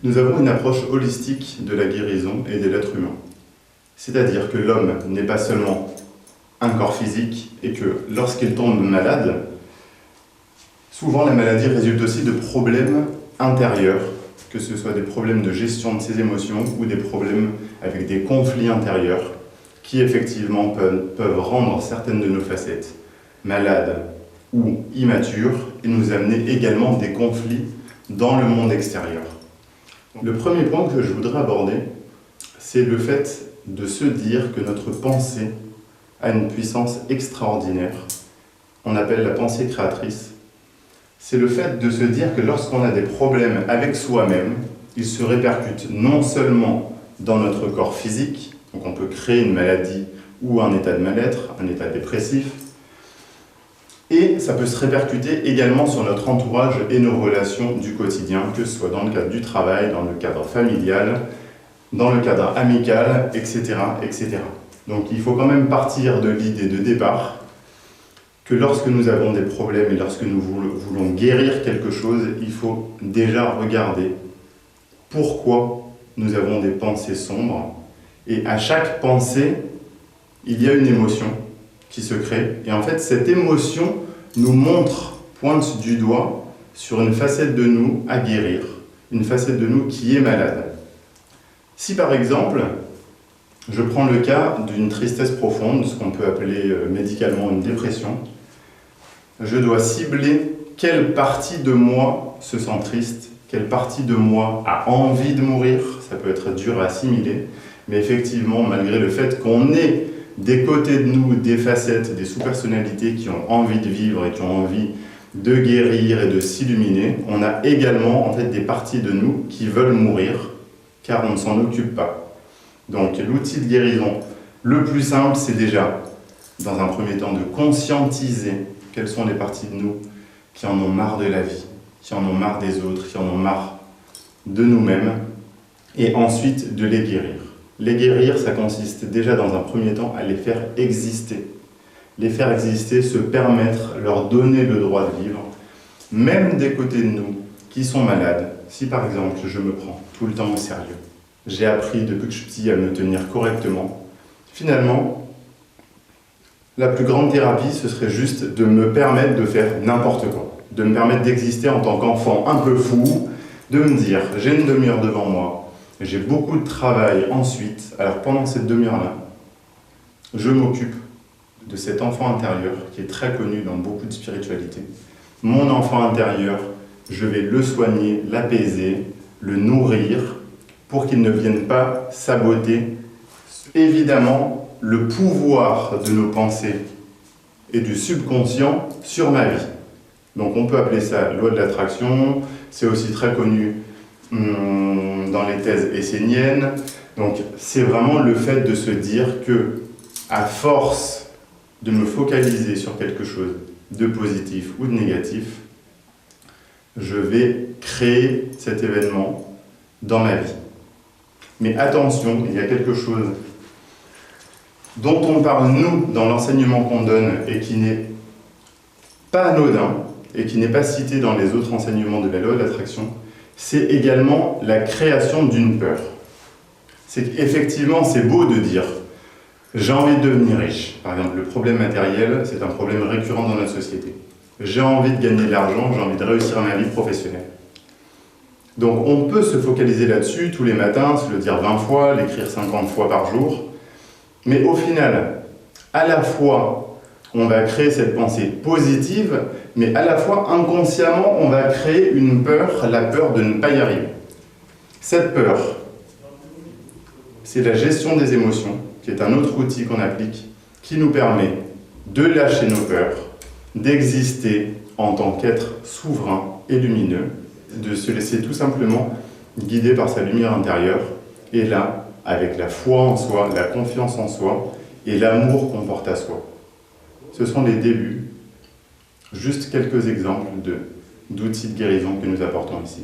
Nous avons une approche holistique de la guérison et de l'être humain. C'est-à-dire que l'homme n'est pas seulement un corps physique et que lorsqu'il tombe malade, souvent la maladie résulte aussi de problèmes intérieurs, que ce soit des problèmes de gestion de ses émotions ou des problèmes avec des conflits intérieurs qui effectivement peuvent rendre certaines de nos facettes malades ou immatures et nous amener également des conflits dans le monde extérieur. Le premier point que je voudrais aborder, c'est le fait de se dire que notre pensée a une puissance extraordinaire. On appelle la pensée créatrice. C'est le fait de se dire que lorsqu'on a des problèmes avec soi-même, ils se répercutent non seulement dans notre corps physique, donc on peut créer une maladie ou un état de mal-être, un état dépressif, et ça peut se répercuter également sur notre entourage et nos relations du quotidien, que ce soit dans le cadre du travail, dans le cadre familial, dans le cadre amical, etc., etc. Donc il faut quand même partir de l'idée de départ que lorsque nous avons des problèmes et lorsque nous voulons guérir quelque chose, il faut déjà regarder pourquoi nous avons des pensées sombres. Et à chaque pensée, il y a une émotion qui se crée. Et en fait, cette émotion nous montre, pointe du doigt sur une facette de nous à guérir, une facette de nous qui est malade. Si par exemple, je prends le cas d'une tristesse profonde, ce qu'on peut appeler médicalement une dépression, je dois cibler quelle partie de moi se sent triste, quelle partie de moi a envie de mourir, ça peut être dur à assimiler, mais effectivement, malgré le fait qu'on ait des côtés de nous, des facettes, des sous-personnalités qui ont envie de vivre et qui ont envie de guérir et de s'illuminer, on a également en fait des parties de nous qui veulent mourir, car on ne s'en occupe pas. Donc l'outil de guérison le plus simple, c'est déjà, dans un premier temps, de conscientiser quelles sont les parties de nous qui en ont marre de la vie, qui en ont marre des autres, qui en ont marre de nous-mêmes, et ensuite de les guérir. Les guérir, ça consiste déjà dans un premier temps à les faire exister. Les faire exister, se permettre, leur donner le droit de vivre, même des côtés de nous qui sont malades. Si par exemple, je me prends tout le temps au sérieux, j'ai appris depuis que je suis petit à me tenir correctement, finalement, la plus grande thérapie, ce serait juste de me permettre de faire n'importe quoi, de me permettre d'exister en tant qu'enfant un peu fou, de me dire, j'ai une demi-heure devant moi, j'ai beaucoup de travail ensuite, alors pendant cette demi-heure-là, je m'occupe de cet enfant intérieur qui est très connu dans beaucoup de spiritualité. Mon enfant intérieur, je vais le soigner, l'apaiser, le nourrir, pour qu'il ne vienne pas saboter, évidemment, le pouvoir de nos pensées et du subconscient sur ma vie. Donc on peut appeler ça loi de l'attraction, c'est aussi très connu dans les thèses esséniennes. Donc c'est vraiment le fait de se dire que, à force de me focaliser sur quelque chose de positif ou de négatif, je vais créer cet événement dans ma vie. Mais attention, il y a quelque chose dont on parle nous dans l'enseignement qu'on donne et qui n'est pas anodin et qui n'est pas cité dans les autres enseignements de la loi de l'attraction, c'est également la création d'une peur. C'est qu'effectivement, c'est beau de dire « j'ai envie de devenir riche ». Par exemple, le problème matériel, c'est un problème récurrent dans notre société. J'ai envie de gagner de l'argent, j'ai envie de réussir ma vie professionnelle. Donc on peut se focaliser là-dessus tous les matins, se le dire 20 fois, l'écrire 50 fois par jour. Mais au final, à la fois, on va créer cette pensée positive, mais à la fois, inconsciemment, on va créer une peur, la peur de ne pas y arriver. Cette peur, c'est la gestion des émotions, qui est un autre outil qu'on applique, qui nous permet de lâcher nos peurs, d'exister en tant qu'être souverain et lumineux, de se laisser tout simplement guider par sa lumière intérieure, et là, avec la foi en soi, la confiance en soi, et l'amour qu'on porte à soi. Ce sont les débuts, juste quelques exemples d'outils de guérison que nous apportons ici.